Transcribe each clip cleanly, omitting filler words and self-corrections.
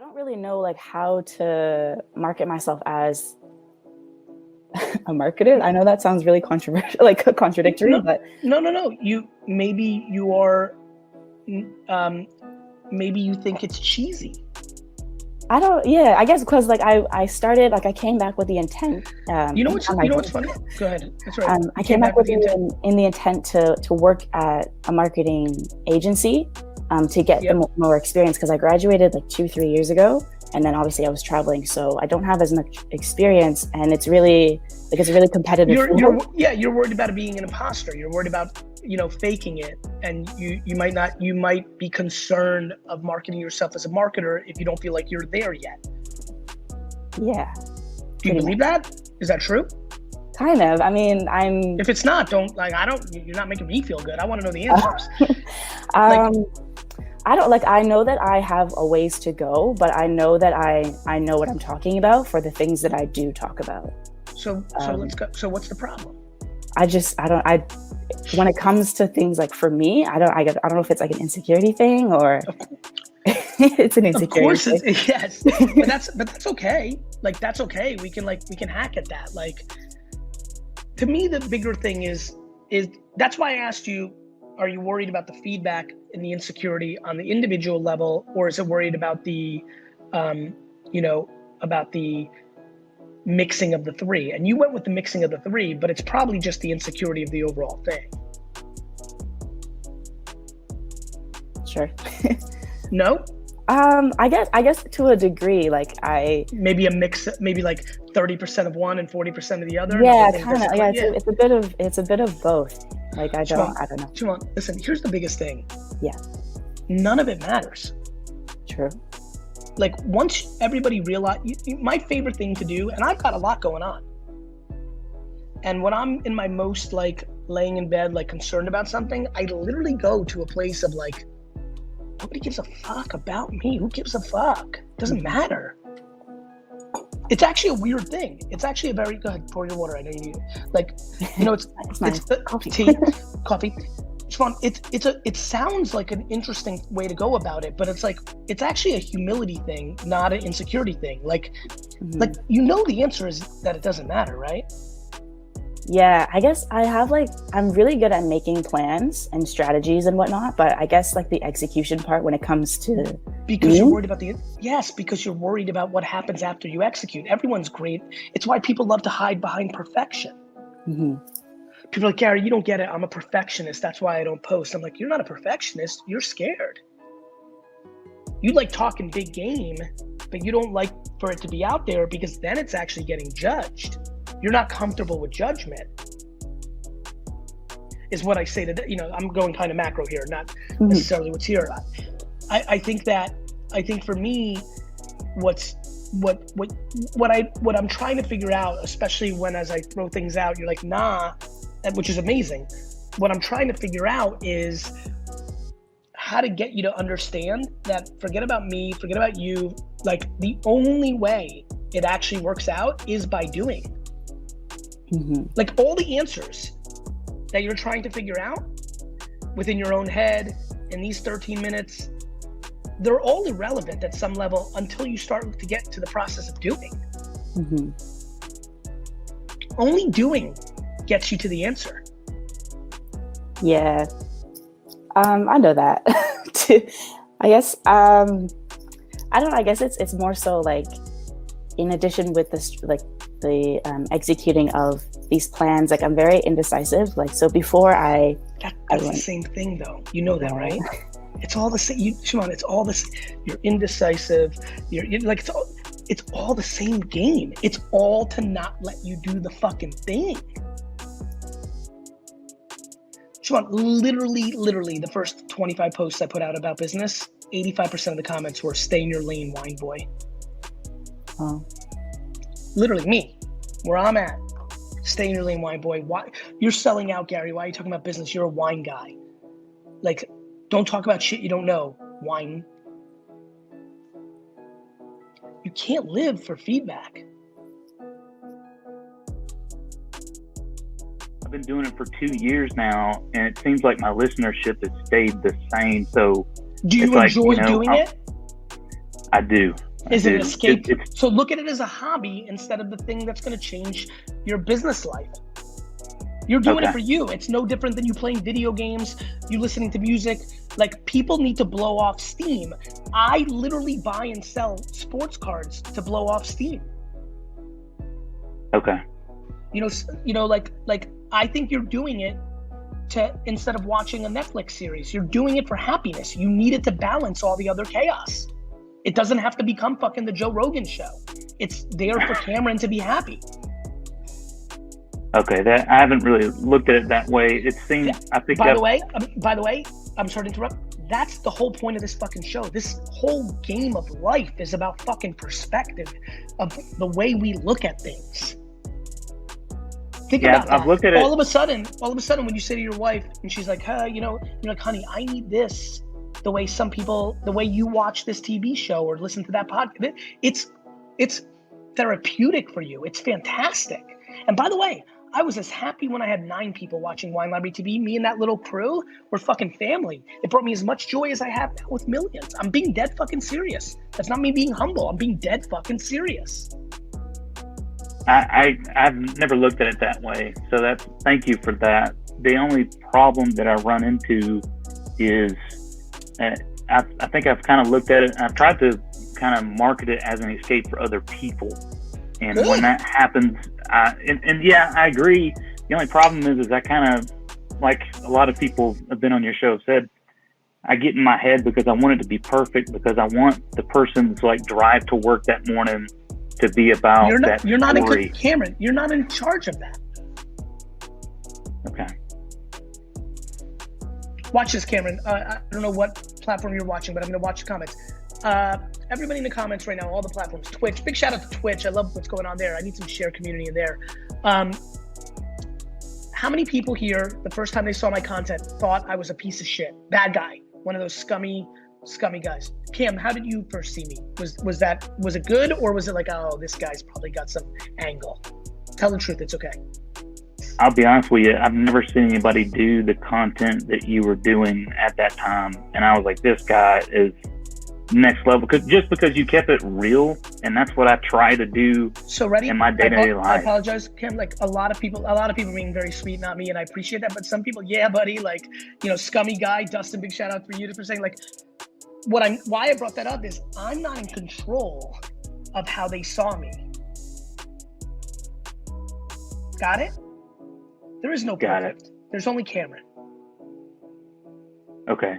don't really know like how to market myself as a marketer. I know that sounds really controversial, like contradictory, but no. Maybe you are, maybe you think it's cheesy. I guess because like I started, like I came back with the intent. You know what's funny? Go ahead. That's right. I came back with the intent to work at a marketing agency to get more experience, because I graduated like 2-3 years ago, and then obviously I was traveling, so I don't have as much experience, and it's really competitive. You're worried about it being an imposter. You're worried about faking it, and you might be concerned of marketing yourself as a marketer if you don't feel like you're there yet. Yeah. Do you believe that? Is that true? Kind of. I mean, if it's not, you're not making me feel good. I want to know the answers. I know that I have a ways to go, but I know that I know what I'm talking about for the things that I do talk about. So let's go. So what's the problem? When it comes to things like, for me, I don't know if it's like an insecurity thing or it's an insecurity. Of course, yes, but that's okay. Like, that's okay. We can hack at that. Like, to me, the bigger thing is that's why I asked you, are you worried about the feedback and the insecurity on the individual level, or is it worried about the, about the mixing of the three? And you went with the mixing of the three, but it's probably just the insecurity of the overall thing. Sure. No? I guess to a degrray, like maybe a mix, maybe like 30% of one and 40% of the other. Yeah, kind of. Yeah, it's a bit of both. Like I don't know. Shimon, listen, here's the biggest thing. Yeah. None of it matters. True. Like, once everybody realize, my favorite thing to do, and I've got a lot going on, and when I'm in my most like laying in bed, like concerned about something, I literally go to a place of like, nobody gives a fuck about me. Who gives a fuck? Doesn't matter. It's actually a weird thing. It's actually a very, go ahead, pour your water. I know you need it. Like, it's the coffee. Sean, it sounds like an interesting way to go about it, but it's like, it's actually a humility thing, not an insecurity thing. Like, like, the answer is that it doesn't matter, right? Yeah, I guess I'm really good at making plans and strategies and whatnot, but I guess like the execution part when it comes to because you're worried about because you're worried about what happens after you execute. Everyone's great. It's why people love to hide behind perfection. Mm-hmm. People are like, Gary, you don't get it. I'm a perfectionist. That's why I don't post. I'm like, you're not a perfectionist. You're scared. You like talking big game, but you don't like for it to be out there, because then it's actually getting judged. You're not comfortable with judgment, is what I say to, I'm going kind of macro here, not necessarily what's here. I think for me, what I'm trying to figure out, especially as I throw things out, you're like, nah, which is amazing. What I'm trying to figure out is how to get you to understand that forget about me, forget about you. Like, the only way it actually works out is by doing. Like, all the answers that you're trying to figure out within your own head in these 13 minutes, they're all irrelevant at some level until you start to get to the process of doing. Only doing gets you to the answer. Yeah. I know that. I guess, I don't know, I guess it's more so like, in addition with this, like the executing of these plans, like I'm very indecisive. Like, so before that's the same thing though. You know that, right? It's all the same. Shimon, it's all this. You're indecisive. You're like, it's all the same game. It's all to not let you do the fucking thing. Shimon, literally the first 25 posts I put out about business, 85% of the comments were "Stay in your lane, wine boy." Oh. Literally me, where I'm at. Stay in your lane, wine boy. Why you're selling out, Gary? Why are you talking about business? You're a wine guy. Like, don't talk about shit you don't know. Wine. You can't live for feedback. I've been doing it for 2 years now, and it seems like my listenership has stayed the same. So do you enjoy doing it? I do. Is it an escape? So look at it as a hobby instead of the thing that's going to change your business life. You're doing it for you. It's no different than you playing video games, you listening to music. Like, people need to blow off steam. I literally buy and sell sports cards to blow off steam. Okay. Like I think you're doing it to, instead of watching a Netflix series, you're doing it for happiness. You need it to balance all the other chaos. It doesn't have to become fucking the Joe Rogan show. It's there for Cameron to be happy. Okay, that I haven't really looked at it that way. It seems, I think. By the way, I'm sorry to interrupt. That's the whole point of this fucking show. This whole game of life is about fucking perspective of the way we look at things. Think about that. I've looked at it. All of a sudden, when you say to your wife, and she's like, you're like, honey, I need this. The way you watch this TV show or listen to that podcast, it's therapeutic for you. It's fantastic. And by the way, I was as happy when I had 9 people watching Wine Library TV. Me and that little crew were fucking family. It brought me as much joy as I have now with millions. I'm being dead fucking serious. That's not me being humble. I'm being dead fucking serious. I've never looked at it that way. So thank you for that. The only problem that I run into is I think I've kind of looked at it and I've tried to kind of market it as an escape for other people. And when that happens, yeah, I agree. The only problem is I kind of, like a lot of people have been on your show have said, I get in my head because I want it to be perfect, because I want the person's like drive to work that morning to be about that story. Cameron, you're not in charge of that. Okay. Watch this, Cameron. I don't know what platform you're watching, but I'm going to watch the comments. Everybody in the comments right now, all the platforms, Twitch, big shout out to Twitch. I love what's going on there. I need some shared community in there. How many people here, the first time they saw my content, thought I was a piece of shit, bad guy, one of those scummy guys? Cam, how did you first see me? Was it good, or was it like, oh, this guy's probably got some angle? Tell the truth, it's okay. I'll be honest with you, I've never seen anybody do the content that you were doing at that time. And I was like, this guy is next level, because you kept it real, and that's what I try to do. So ready? In my day-to-day life. I apologize, Cam. Like a lot of people being very sweet, not me, and I appreciate that. But some people, yeah, buddy, like, scummy guy, Dustin. Big shout out for you for saying, like, why I brought that up is I'm not in control of how they saw me. Got it? There is no perfect. There's only Cameron. Okay.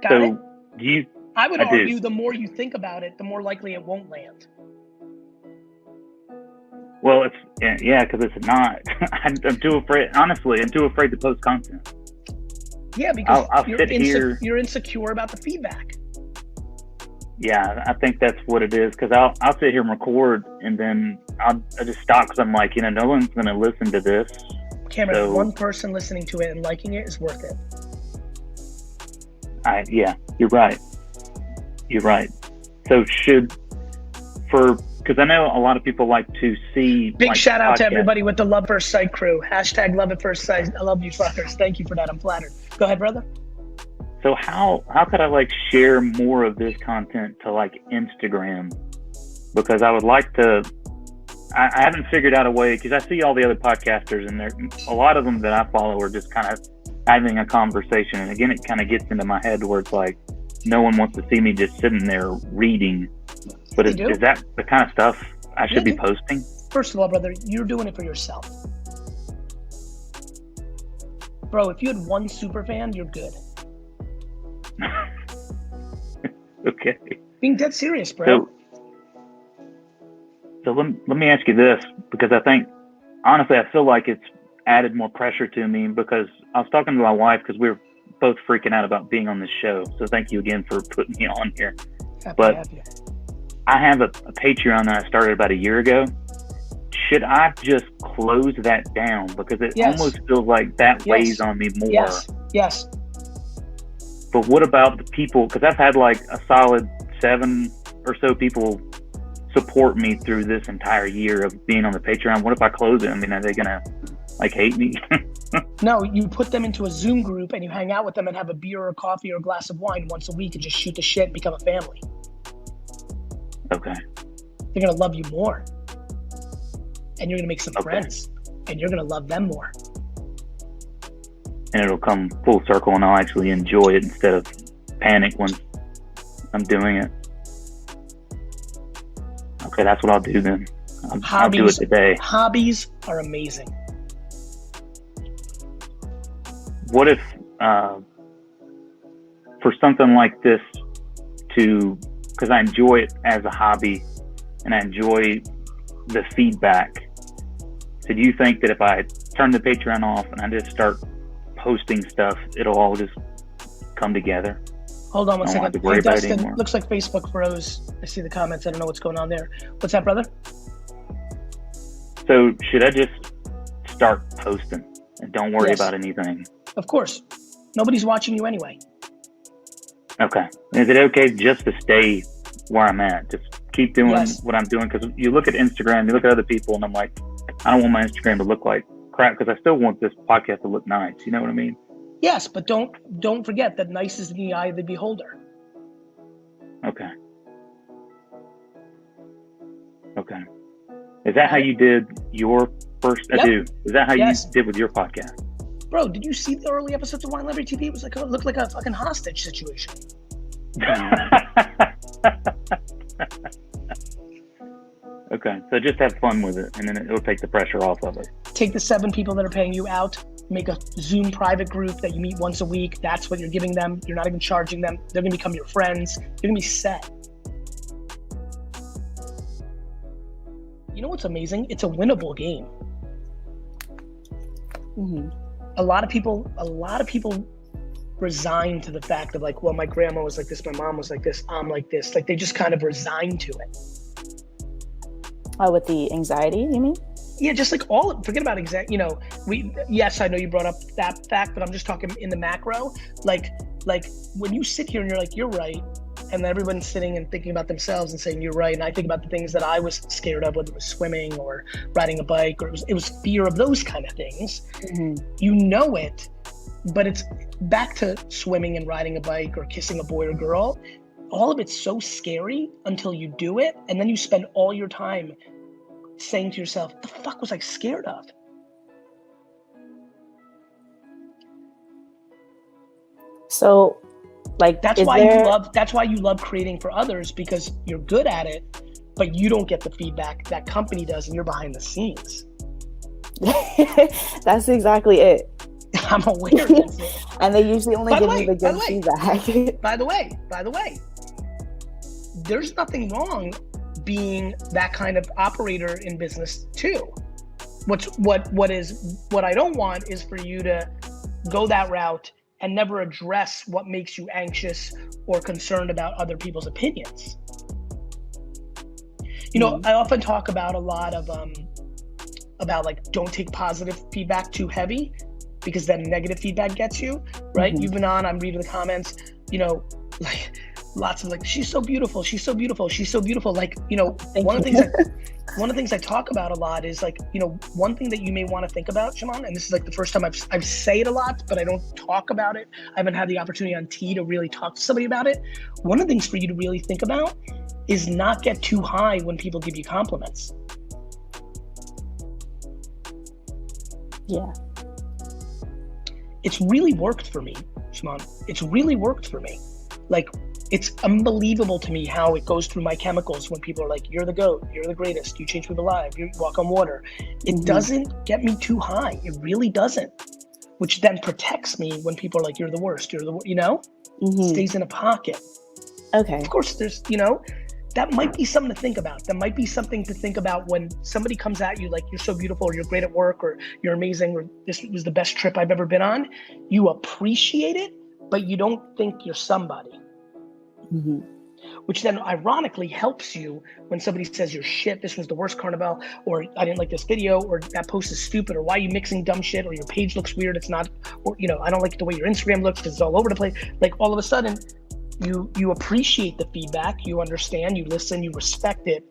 Got it? Do you? I would argue the more you think about it, the more likely it won't land. Well, because it's not. I'm too afraid. Honestly, I'm too afraid to post content. Yeah, because you're insecure about the feedback. Yeah, I think that's what it is. Because I'll sit here and record, and then I just stop because I'm like, no one's going to listen to this. Cameron, one person listening to it and liking it is worth it. Yeah, you're right. You're right. So because I know a lot of people like to see. Big shout out to everybody with the Love First Sight crew. # Love at First Sight. I love you fuckers. Thank you for that. I'm flattered. Go ahead, brother. So how could I share more of this content to Instagram? Because I would like to. I haven't figured out a way, because I see all the other podcasters, and a lot of them that I follow are just kind of having a conversation. And again, it kind of gets into my head where it's like, no one wants to see me just sitting there reading. But is that the kind of stuff I should be posting? First of all, brother, you're doing it for yourself. Bro, if you had one super fan, you're good. Okay. Being dead serious, bro. So let me ask you this, because I think, honestly, I feel like it's added more pressure to me, because I was talking to my wife, because we were both freaking out about being on this show. So thank you again for putting me on here. But I have a Patreon that I started about a year ago. Should I just close that down? Because it almost feels like that weighs on me more. Yes. But what about the people? Because I've had a solid 7 or so people support me through this entire year of being on the Patreon. What if I close it? I mean, are they gonna hate me? No, you put them into a Zoom group and you hang out with them and have a beer or coffee or a glass of wine once a week and just shoot the shit and become a family. Okay. They're going to love you more. And you're going to make some friends. And you're going to love them more. And it'll come full circle, and I'll actually enjoy it instead of panic when I'm doing it. Okay, that's what I'll do then. I'll do it today. Hobbies are amazing. What if, for something like this, because I enjoy it as a hobby and I enjoy the feedback, so do you think that if I turn the Patreon off and I just start posting stuff, it'll all just come together? Hold on one second. Hey, Dustin, looks like Facebook froze. I see the comments. I don't know what's going on there. What's that, brother? So should I just start posting and don't worry about anything? Of course. Nobody's watching you anyway. Okay. Is it okay just to stay where I'm at? Just keep doing what I'm doing? Because you look at Instagram, you look at other people, and I'm like, I don't want my Instagram to look like crap, because I still want this podcast to look nice. You know what I mean? Yes, but don't forget that nice is in the eye of the beholder. Okay. Is that how you did your first? Yep. I do. Is that how you did with your podcast? Bro, did you see the early episodes of Wine Library TV? It was like it looked like a fucking hostage situation. Okay, so just have fun with it, and then it'll take the pressure off of it. Take the 7 people that are paying you out, make a Zoom private group that you meet once a week. That's what you're giving them. You're not even charging them. They're gonna become your friends. You're gonna be set. You know what's amazing? It's a winnable game. Mm-hmm. A lot of people resign to the fact of like, well, my grandma was like this, my mom was like this, I'm like this. Like they just kind of resign to it. With the anxiety, you mean? Yeah, just like forget about anxiety. You know, yes, I know you brought up that fact, but I'm just talking in the macro. Like when you sit here and you're like, you're right, and everyone's sitting and thinking about themselves and saying you're right, and I think about the things that I was scared of, whether it was swimming or riding a bike, or it was fear of those kind of things. Mm-hmm. You know it, but it's back to swimming and riding a bike or kissing a boy or girl. All of it's so scary until you do it, and then you spend all your time saying to yourself, the fuck was I scared of? So like that's why you love creating for others, because you're good at it, but you don't get the feedback that company does, and you're behind the scenes. That's exactly it. I'm aware that's it. And they usually only give you the good feedback. By the way, there's nothing wrong being that kind of operator in business too. What I don't want is for you to go that route and never address what makes you anxious or concerned about other people's opinions. You know, I often talk about a lot of about like, don't take positive feedback too heavy, because then negative feedback gets you, right? Mm-hmm. You've been on, I'm reading the comments, you know, like lots of like, she's so beautiful, she's so beautiful, she's so beautiful. Like, you know, one of the things I talk about a lot is like, you know, one thing that you may want to think about, Shimon, and this is like the first time I've say it a lot, but I don't talk about it. I haven't had the opportunity on T to really talk to somebody about it. One of the things for you to really think about is not get too high when people give you compliments. Yeah. It's really worked for me, Shimon. It's really worked for me. Like, it's unbelievable to me how it goes through my chemicals when people are like, you're the GOAT, you're the greatest, you change people lives, you walk on water. It doesn't get me too high. It really doesn't. Which then protects me when people are like, you're the worst, you know? Stays in a pocket. Okay. Of course, there's, you know, that might be something to think about. That might be something to think about when somebody comes at you like, you're so beautiful, or you're great at work, or you're amazing, or this was the best trip I've ever been on. You appreciate it, but you don't think you're somebody. Which then ironically helps you when somebody says you're shit, this was the worst carnival, or I didn't like this video, or that post is stupid, or why are you mixing dumb shit, or your page looks weird, it's not, or, you know, I don't like the way your Instagram looks because it's all over the place. Like all of a sudden, you appreciate the feedback, you understand, you listen, you respect it,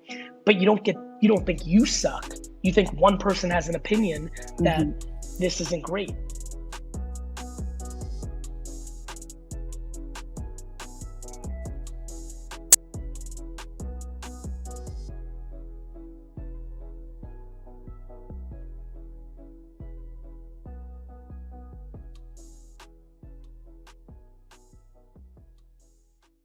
but you don't think you suck. You think one person has an opinion that this isn't great.